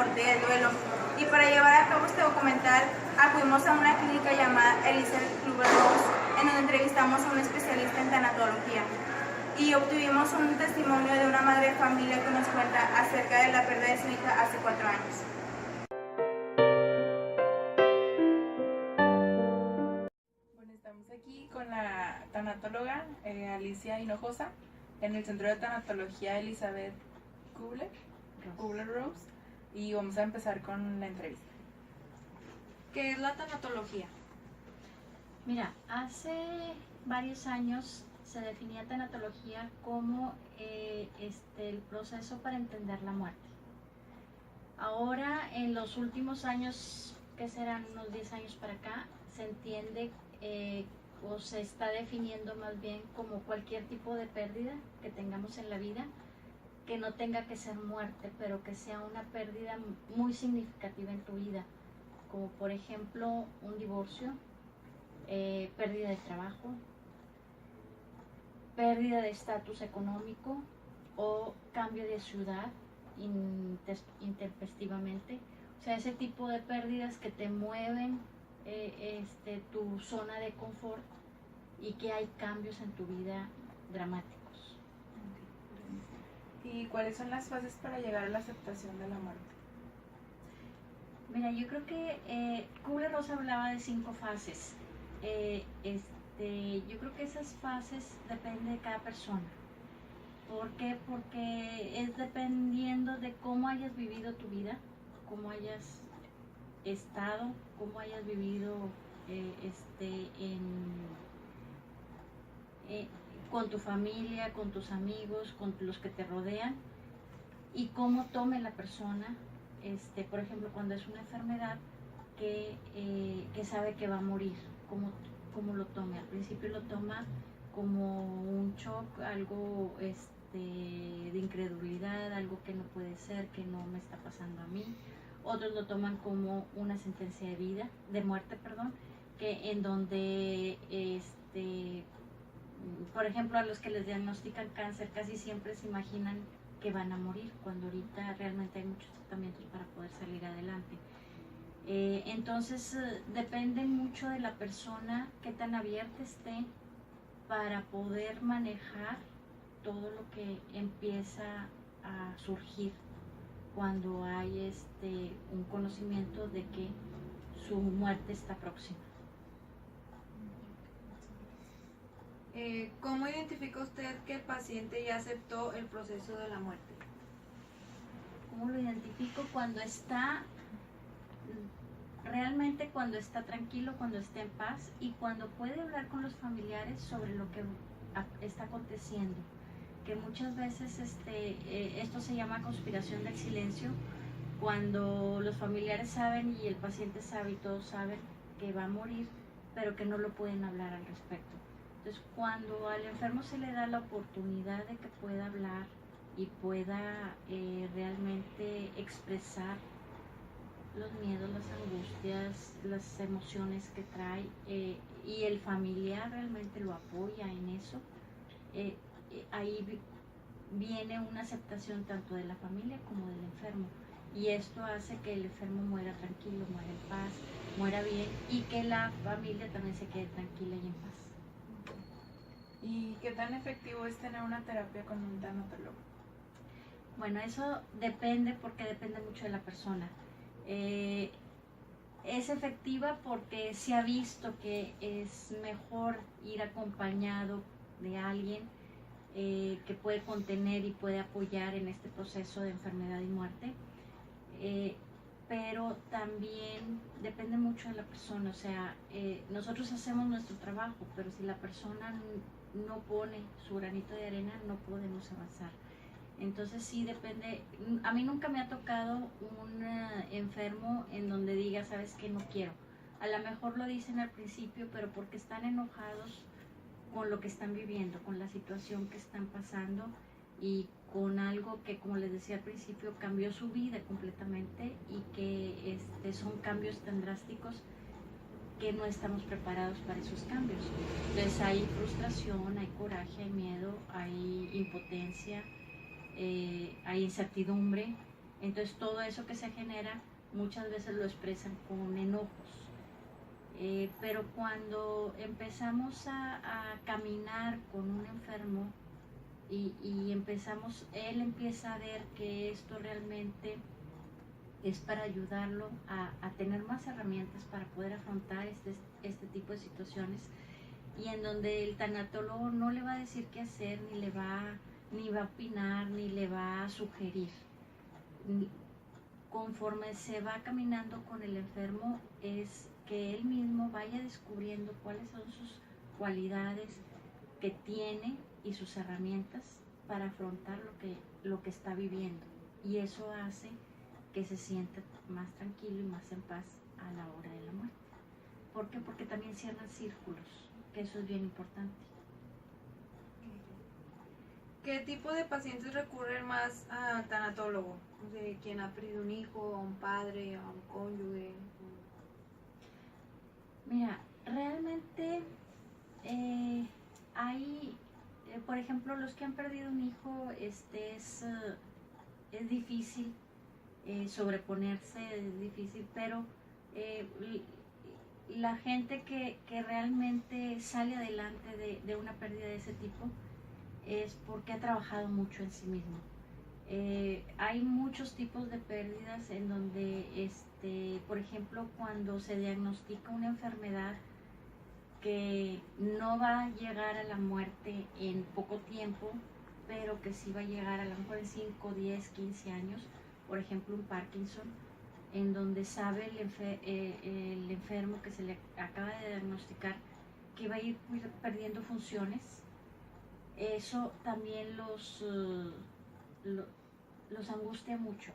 muerte y el duelo. Y para llevar a cabo este documental acudimos a una clínica llamada Elizabeth Kubler-Ross, en donde entrevistamos a un especialista en tanatología y obtuvimos un testimonio de una madre de familia que nos cuenta acerca de la pérdida de su hija hace 4 años. Bueno, estamos aquí con la tanatóloga Alicia Hinojosa en el Centro de Tanatología Elizabeth Kubler-Ross, y vamos a empezar con la entrevista. ¿Qué es la tanatología? Mira, hace varios años se definía tanatología como el proceso para entender la muerte. Ahora, en los últimos años, que serán unos 10 años para acá, se entiende o se está definiendo más bien como cualquier tipo de pérdida que tengamos en la vida, que no tenga que ser muerte, pero que sea una pérdida muy significativa en tu vida, como por ejemplo un divorcio, pérdida de trabajo, pérdida de estatus económico o cambio de ciudad intempestivamente. O sea, ese tipo de pérdidas que te mueven tu zona de confort y que hay cambios en tu vida dramáticos. ¿Y cuáles son las fases para llegar a la aceptación de la muerte? Mira, yo creo que Kubler-Ross hablaba de 5 fases. Yo creo que esas fases dependen de cada persona. ¿Por qué? Porque es dependiendo de cómo hayas vivido tu vida, cómo hayas estado, cómo hayas vivido con tu familia, con tus amigos, con los que te rodean, y cómo tome la persona, por ejemplo, cuando es una enfermedad que sabe que va a morir, cómo lo tome. Al principio lo toma como un shock, algo de incredulidad, algo que no puede ser, que no me está pasando a mí. Otros lo toman como una sentencia de muerte, que en donde por ejemplo, a los que les diagnostican cáncer casi siempre se imaginan que van a morir, cuando ahorita realmente hay muchos tratamientos para poder salir adelante. Entonces depende mucho de la persona, qué tan abierta esté para poder manejar todo lo que empieza a surgir cuando hay un conocimiento de que su muerte está próxima. ¿Cómo identifica usted que el paciente ya aceptó el proceso de la muerte? ¿Cómo lo identifico? Cuando está realmente, cuando está tranquilo, cuando está en paz y cuando puede hablar con los familiares sobre lo que está aconteciendo. Que muchas veces esto se llama conspiración del silencio, cuando los familiares saben y el paciente sabe y todos saben que va a morir, pero que no lo pueden hablar al respecto. Entonces, cuando al enfermo se le da la oportunidad de que pueda hablar y pueda realmente expresar los miedos, las angustias, las emociones que trae, y el familiar realmente lo apoya en eso, ahí viene una aceptación tanto de la familia como del enfermo, y esto hace que el enfermo muera tranquilo, muera en paz, muera bien, y que la familia también se quede tranquila y en paz. ¿Y qué tan efectivo es tener una terapia con un tanatólogo? Bueno, eso depende, porque depende mucho de la persona. Es efectiva porque se ha visto que es mejor ir acompañado de alguien que puede contener y puede apoyar en este proceso de enfermedad y muerte, pero también depende mucho de la persona. O sea, nosotros hacemos nuestro trabajo, pero si la persona no pone su granito de arena, no podemos avanzar. Entonces sí depende. A mí nunca me ha tocado un enfermo en donde diga, sabes que no quiero. A lo mejor lo dicen al principio, pero porque están enojados con lo que están viviendo, con la situación que están pasando y con algo que, como les decía al principio, cambió su vida completamente, y que son cambios tan drásticos que no estamos preparados para esos cambios. Entonces hay frustración, hay coraje, hay miedo, hay impotencia, hay incertidumbre. Entonces todo eso que se genera muchas veces lo expresan con enojos. Pero cuando empezamos a caminar con un enfermo y él empieza a ver que esto realmente es para ayudarlo a tener más herramientas para poder afrontar este tipo de situaciones, y en donde el tanatólogo no le va a decir qué hacer, ni va a opinar, ni le va a sugerir. Conforme se va caminando con el enfermo, es que él mismo vaya descubriendo cuáles son sus cualidades que tiene y sus herramientas para afrontar lo que está viviendo, y eso hace que se sienta más tranquilo y más en paz a la hora de la muerte. ¿Por qué? Porque también cierran círculos, que eso es bien importante. ¿Qué tipo de pacientes recurren más al tanatólogo? ¿De quien ha perdido un hijo, a un padre, a un cónyuge? Mira, realmente hay, por ejemplo, los que han perdido un hijo, es difícil sobreponerse, es difícil, pero la gente que realmente sale adelante de una pérdida de ese tipo es porque ha trabajado mucho en sí mismo. Hay muchos tipos de pérdidas en donde, por ejemplo, cuando se diagnostica una enfermedad que no va a llegar a la muerte en poco tiempo, pero que sí va a llegar a lo mejor en 5, 10, 15 años, por ejemplo un Parkinson, en donde sabe el enfermo que se le acaba de diagnosticar que va a ir perdiendo funciones. Eso también los angustia mucho,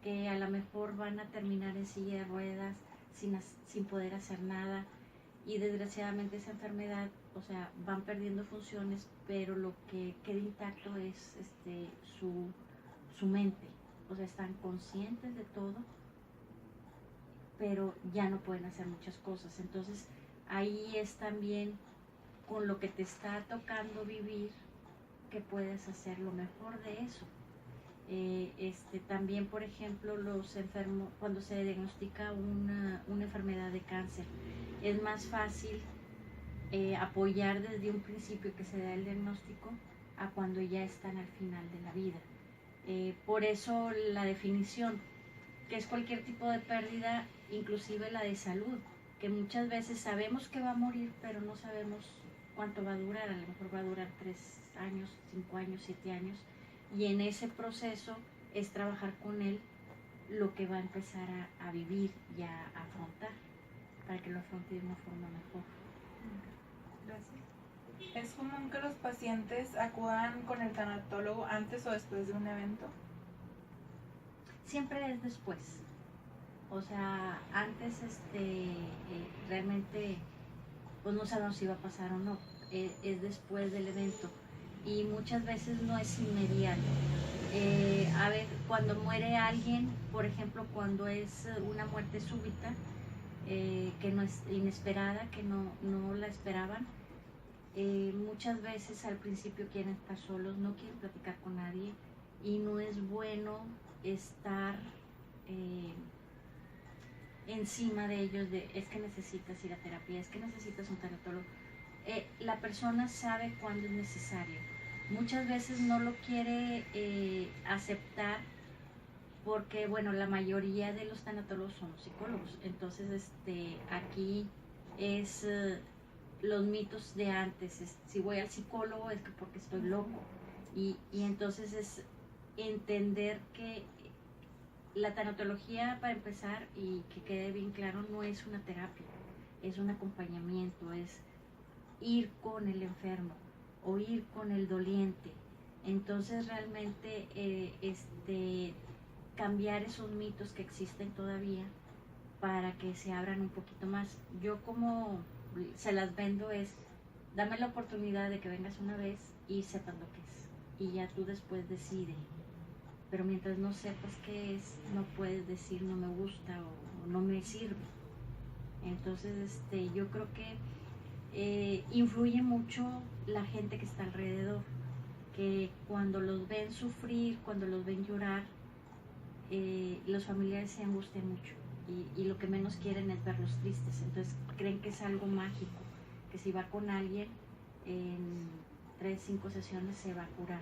que a lo mejor van a terminar en silla de ruedas sin poder hacer nada, y desgraciadamente esa enfermedad, o sea, van perdiendo funciones, pero lo que queda intacto es su mente, o sea, están conscientes de todo, pero ya no pueden hacer muchas cosas. Entonces ahí es también con lo que te está tocando vivir que puedes hacer lo mejor de eso. También, por ejemplo, los enfermos, cuando se diagnostica una enfermedad de cáncer, es más fácil apoyar desde un principio que se da el diagnóstico a cuando ya están al final de la vida. Por eso la definición, que es cualquier tipo de pérdida, inclusive la de salud, que muchas veces sabemos que va a morir, pero no sabemos cuánto va a durar. A lo mejor va a durar 3 años, 5 años, 7 años, y en ese proceso es trabajar con él lo que va a empezar a vivir y a afrontar, para que lo afronte de una forma mejor. Gracias. ¿Es común que los pacientes acudan con el tanatólogo antes o después de un evento? Siempre es después. O sea, antes realmente pues no sabemos si va a pasar o no. Es después del evento, y muchas veces no es inmediato. A ver, cuando muere alguien, por ejemplo, cuando es una muerte súbita, que no es inesperada, que no la esperaban, muchas veces al principio quieren estar solos, no quieren platicar con nadie, y no es bueno estar encima de ellos es que necesitas ir a terapia, es que necesitas un tanatólogo. La persona sabe cuándo es necesario. Muchas veces no lo quiere aceptar porque, bueno, la mayoría de los tanatólogos son psicólogos. Entonces, aquí es los mitos de antes. Si voy al psicólogo es que porque estoy loco. Y entonces es entender que la tanatología, para empezar, y que quede bien claro, no es una terapia, es un acompañamiento, es ir con el enfermo o ir con el doliente. Entonces realmente cambiar esos mitos que existen todavía para que se abran un poquito más. Yo como se las vendo es, dame la oportunidad de que vengas una vez y sepas lo que es, y ya tú después decide. Pero mientras no sepas qué es, no puedes decir no me gusta o no me sirve. Entonces yo creo que influye mucho la gente que está alrededor, que cuando los ven sufrir, cuando los ven llorar, los familiares se angustian mucho y lo que menos quieren es verlos tristes. Entonces creen que es algo mágico, que si va con alguien en 3, 5 sesiones se va a curar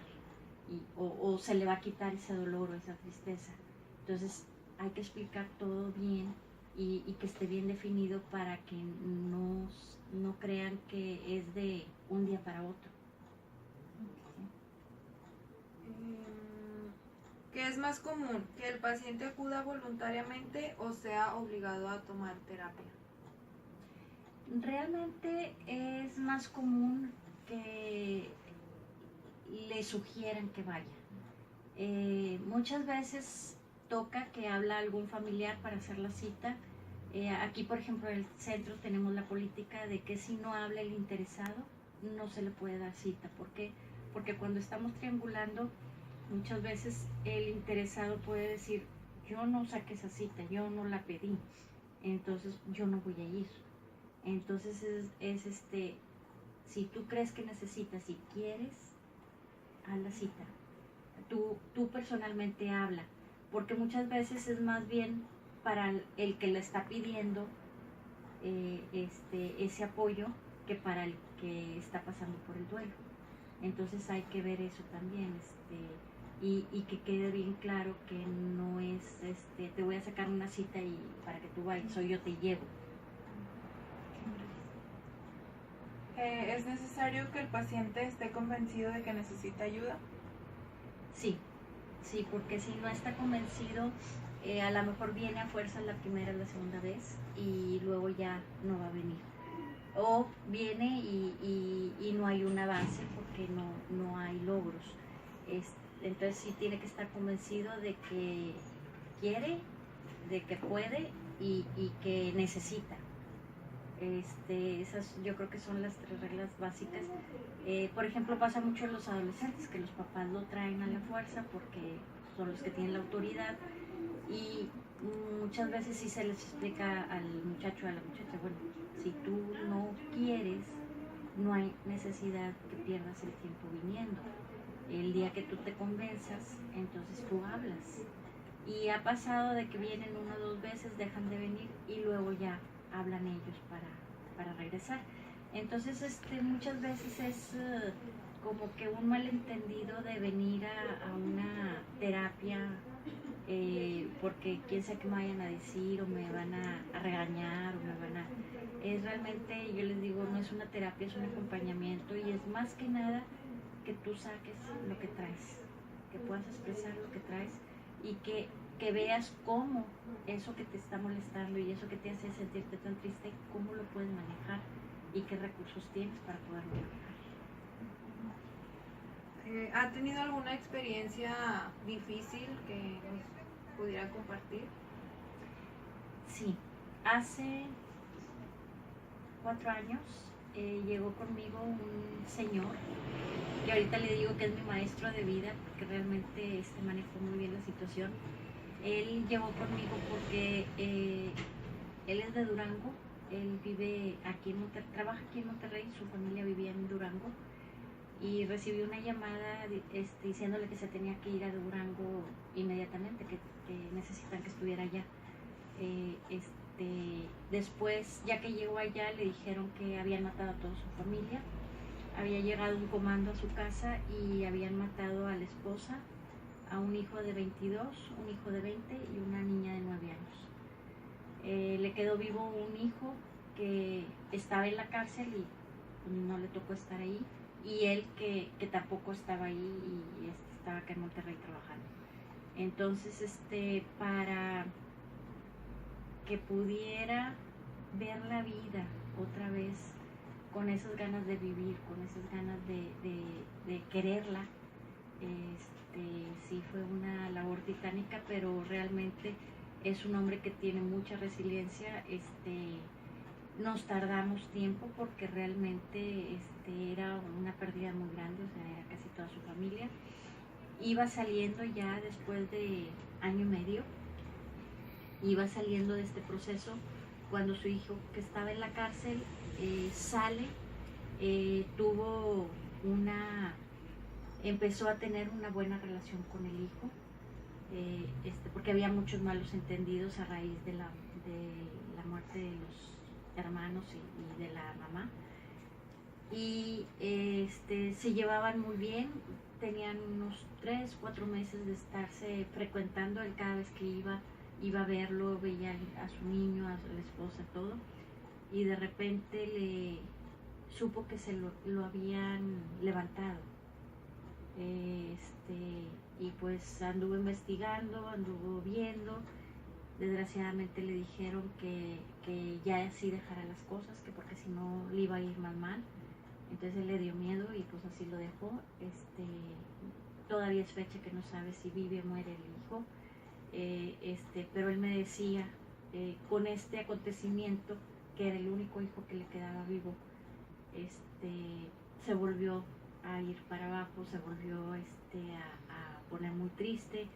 o se le va a quitar ese dolor o esa tristeza. Entonces hay que explicar todo bien y que esté bien definido para que no crean que es de un día para otro. ¿Qué es más común? ¿Que el paciente acuda voluntariamente o sea obligado a tomar terapia? Realmente es más común que le sugieran que vaya. Muchas veces toca que habla algún familiar para hacer la cita. Aquí, por ejemplo, en el centro tenemos la política de que si no habla el interesado, no se le puede dar cita. ¿Por qué? Porque cuando estamos triangulando, muchas veces el interesado puede decir, yo no saqué esa cita, yo no la pedí, entonces yo no voy a ir. Entonces si tú crees que necesitas y quieres, haz la cita. Tú personalmente habla, porque muchas veces es más bien para el que le está pidiendo ese apoyo que para el que está pasando por el duelo. Entonces hay que ver eso también, y que quede bien claro que no es, te voy a sacar una cita y para que tú vayas, o yo te llevo. ¿Es necesario que el paciente esté convencido de que necesita ayuda? Sí, porque si no está convencido, a lo mejor viene a fuerza la primera o la segunda vez y luego ya no va a venir. O viene y no hay un avance porque no hay logros. Entonces sí tiene que estar convencido de que quiere, de que puede y que necesita. Esas yo creo que son las 3 reglas básicas. Por ejemplo, pasa mucho en los adolescentes que los papás lo traen a la fuerza porque son los que tienen la autoridad, y muchas veces sí se les explica al muchacho o a la muchacha, bueno, si tú no quieres, no hay necesidad que pierdas el tiempo viniendo. El día que tú te convenzas, entonces tú hablas. Y ha pasado de que vienen 1 o 2 veces, dejan de venir y luego ya hablan ellos para regresar. Entonces muchas veces es como que un malentendido de venir a una terapia porque quién sabe qué me vayan a decir o me van a regañar o me van a... Es realmente, yo les digo, no es una terapia, es un acompañamiento, y es más que nada que tú saques lo que traes, que puedas expresar lo que traes y que veas cómo eso que te está molestando y eso que te hace sentirte tan triste, cómo lo puedes manejar y qué recursos tienes para poderlo manejar. ¿Ha tenido alguna experiencia difícil que nos pudiera compartir? Sí, hace 4 años llegó conmigo un señor que ahorita le digo que es mi maestro de vida porque realmente manejó muy bien la situación. Él llegó conmigo porque él es de Durango, él vive aquí en Monterrey, trabaja aquí en Monterrey, su familia vivía en Durango, y recibió una llamada diciéndole que se tenía que ir a Durango inmediatamente, que necesitan que estuviera allá. Después, ya que llegó allá, le dijeron que habían matado a toda su familia. Había llegado un comando a su casa y habían matado a la esposa, a un hijo de 22, un hijo de 20 y una niña de 9 años. Le quedó vivo un hijo que estaba en la cárcel y no le tocó estar ahí, y él que tampoco estaba ahí y estaba acá en Monterrey trabajando. Entonces, para que pudiera ver la vida otra vez con esas ganas de vivir, con esas ganas de quererla, sí fue una labor titánica, pero realmente es un hombre que tiene mucha resiliencia. Nos tardamos tiempo porque realmente era una pérdida muy grande, o sea, era casi toda su familia. Iba saliendo ya después de 1 año y medio, iba saliendo de este proceso cuando su hijo, que estaba en la cárcel, sale, empezó a tener una buena relación con el hijo, porque había muchos malos entendidos a raíz de la muerte de los hermanos y de la mamá. Y se llevaban muy bien, tenían unos 3, 4 meses de estarse frecuentando. Él cada vez que iba a verlo, veía a su niño, a la esposa, todo, y de repente supo que se lo habían levantado. Y pues anduvo investigando, anduvo viendo. Desgraciadamente le dijeron que ya así dejara las cosas, que porque si no le iba a ir más mal. Entonces él le dio miedo y pues así lo dejó. Todavía es fecha que no sabe si vive o muere el hijo. Pero él me decía, con este acontecimiento, que era el único hijo que le quedaba vivo, se volvió a ir para abajo, se volvió a poner muy triste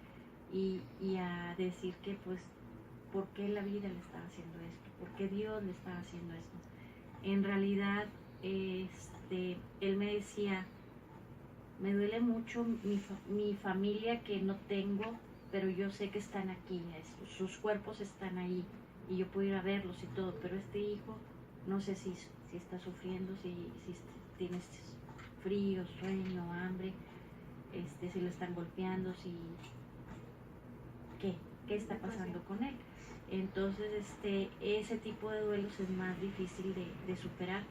y a decir que pues por qué la vida le estaba haciendo esto, por qué Dios le estaba haciendo esto. En realidad él me decía, me duele mucho mi familia que no tengo, pero yo sé que están aquí, sus cuerpos están ahí y yo puedo ir a verlos y todo, pero este hijo no sé si está sufriendo, si tiene frío, sueño, hambre, si lo están golpeando, ¿qué está pasando con él? Entonces ese tipo de duelos es más difícil de superar.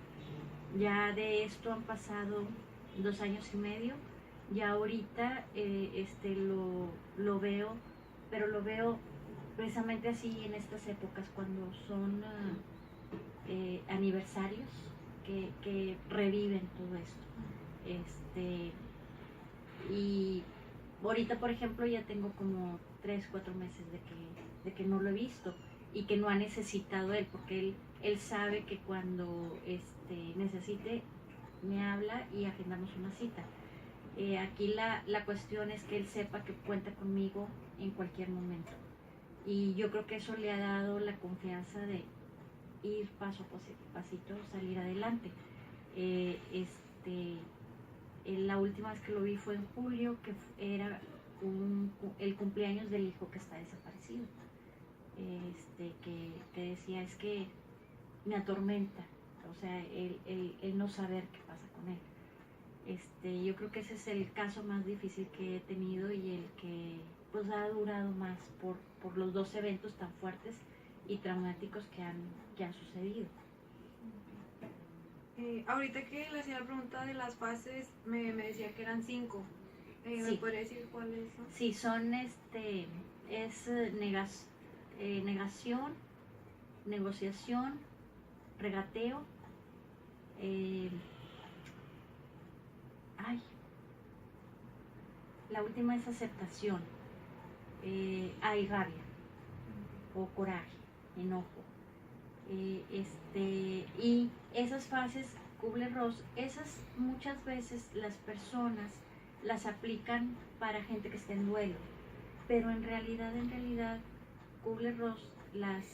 Ya de esto han pasado 2 años y medio, ya ahorita lo veo, pero lo veo precisamente así en estas épocas cuando son aniversarios que reviven todo esto. Y ahorita, por ejemplo, ya tengo como 3, 4 meses de que no lo he visto y que no ha necesitado él, porque él sabe que cuando necesite me habla y agendamos una cita. Aquí la cuestión es que él sepa que cuenta conmigo en cualquier momento, y yo creo que eso le ha dado la confianza de ir paso a pasito, salir adelante. La última vez que lo vi fue en julio, que era el cumpleaños del hijo que está desaparecido. Que decía, es que me atormenta, o sea, el no saber qué pasa con él. Yo creo que ese es el caso más difícil que he tenido y el que pues ha durado más por los 2 eventos tan fuertes y traumáticos que han sucedido. Ahorita que le hacía la pregunta de las fases, me decía que eran 5. ¿Me Sí. podría decir cuáles son? Sí, son negación, negociación, regateo, la última es aceptación, hay rabia o coraje, enojo. Y esas fases Kubler-Ross, esas muchas veces las personas las aplican para gente que está en duelo, pero en realidad Kubler-Ross las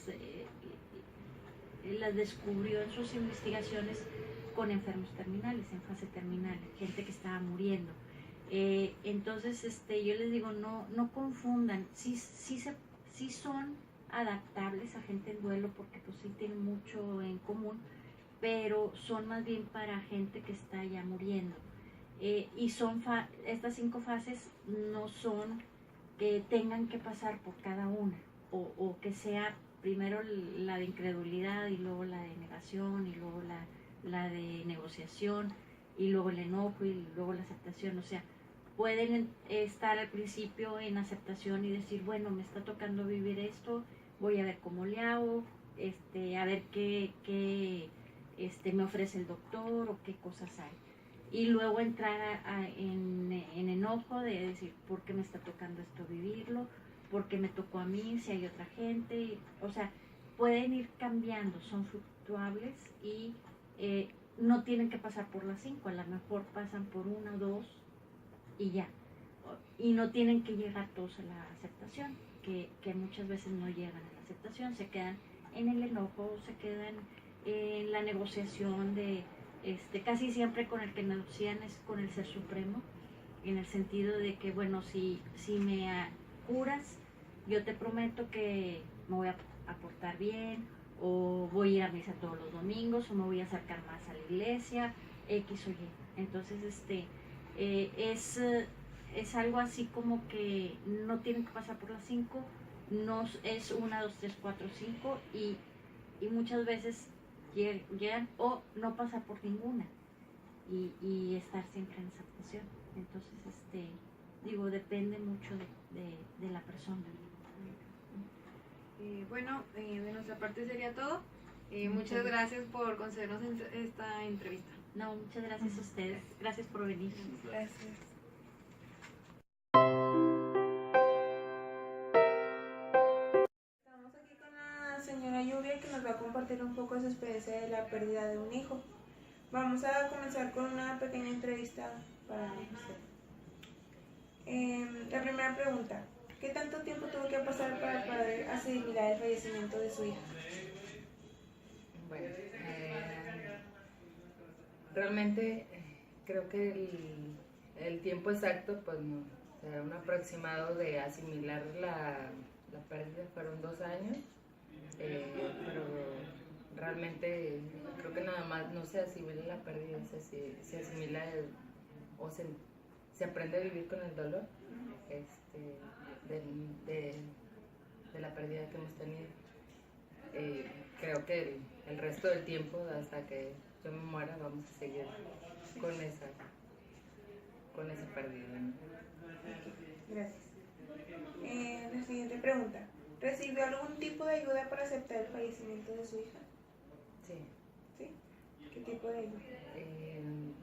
descubrió en sus investigaciones con enfermos terminales, en fase terminal, gente que estaba muriendo. Entonces yo les digo, no confundan, sí son adaptables a gente en duelo porque pues sí tienen mucho en común, pero son más bien para gente que está ya muriendo. Y son estas 5 fases no son que tengan que pasar por cada una, o que sea primero la de incredulidad y luego la de negación y luego la de negociación y luego el enojo y luego la aceptación. O sea, pueden estar al principio en aceptación y decir, bueno, me está tocando vivir esto, voy a ver cómo le hago, a ver qué me ofrece el doctor o qué cosas hay. Y luego entrar en enojo de decir, ¿por qué me está tocando esto vivirlo? ¿Por qué me tocó a mí si hay otra gente? O sea, pueden ir cambiando, son fluctuables y no tienen que pasar por las 5, a lo mejor pasan por 1 o 2 y ya. Y no tienen que llegar todos a la aceptación, que muchas veces no llegan a la aceptación, se quedan en el enojo, se quedan en la negociación de casi siempre con el que negocian es con el Ser Supremo, en el sentido de que, bueno, si curas, yo te prometo que me voy a portar bien, o voy a ir a misa todos los domingos, o me voy a acercar más a la iglesia, X o Y. Entonces, es algo así como que no tienen que pasar por las 5, no es 1, 2, 3, 4, 5, y muchas veces llegan o no pasar por ninguna y estar siempre en esa posición. Entonces, digo, depende mucho de la persona. Bueno, de nuestra parte sería todo. Muchas gracias por concedernos esta entrevista. No, muchas gracias a ustedes. Gracias por venir. Gracias. Estamos aquí con la señora Lluvia, que nos va a compartir un poco su experiencia de la pérdida de un hijo. Vamos a comenzar con una pequeña entrevista para usted. La primera pregunta: ¿qué tanto tiempo tuvo que pasar para poder asimilar el fallecimiento de su hija? Bueno, realmente creo que el tiempo exacto, pues no, o sea, un aproximado de asimilar la pérdida fueron 2 años, pero realmente creo que nada más no se asimila la pérdida, se asimila o se aprende a vivir con el dolor de la pérdida que hemos tenido. Creo que el resto del tiempo, hasta que yo me muera, vamos a seguir con esa pérdida. Gracias. La siguiente pregunta: ¿recibió algún tipo de ayuda para aceptar el fallecimiento de su hija? Sí. ¿Sí? ¿Qué tipo de ayuda?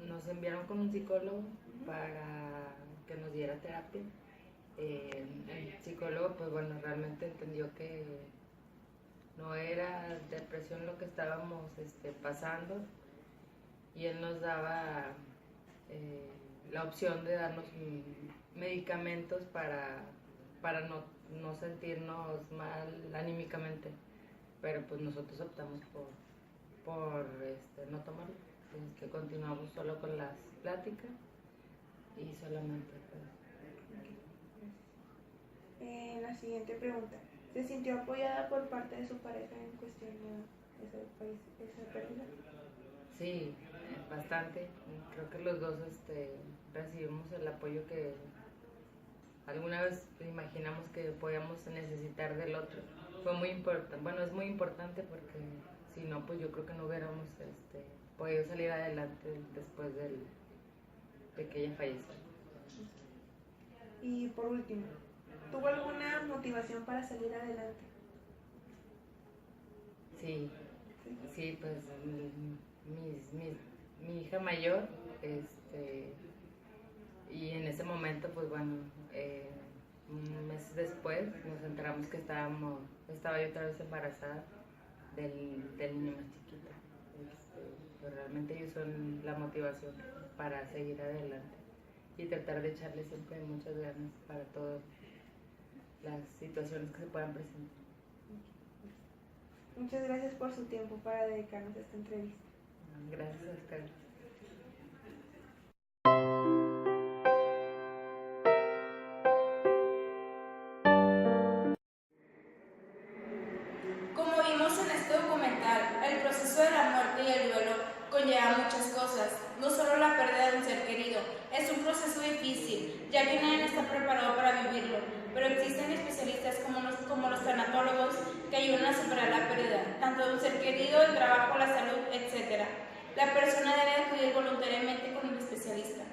Nos enviaron con un psicólogo para que nos diera terapia. El psicólogo, pues bueno, realmente entendió que no era depresión lo que estábamos pasando, y él nos daba la opción de darnos medicamentos para no sentirnos mal anímicamente, pero pues nosotros optamos por no tomarlo, que continuamos solo con las pláticas y solamente pues. La siguiente pregunta: ¿se sintió apoyada por parte de su pareja en cuestión de esa pérdida? Sí, bastante. Creo que los dos recibimos el apoyo que alguna vez imaginamos que podíamos necesitar del otro. Fue muy importante, bueno, es muy importante, porque si no, pues yo creo que no hubiéramos podido salir adelante después de que ella falleció. Y por último, ¿tuvo alguna motivación para salir adelante? Sí, pues mi hija mayor, y en ese momento, pues bueno, un mes después nos enteramos que estaba yo otra vez embarazada del niño más chiquito. Pues realmente ellos son la motivación para seguir adelante y tratar de echarle siempre muchas ganas para todas las situaciones que se puedan presentar. Muchas gracias por su tiempo para dedicarnos a esta entrevista. Gracias, Oscar. Como vimos en este documental, el proceso de la muerte y el duelo conlleva muchas cosas, no solo la pérdida de un ser querido. Es un proceso difícil, ya que nadie está preparado para vivirlo, pero existen especialistas como los tanatólogos que ayudan a superar la pérdida, tanto de un ser querido, el trabajo, la salud, etc. La persona debe acudir voluntariamente con un especialista.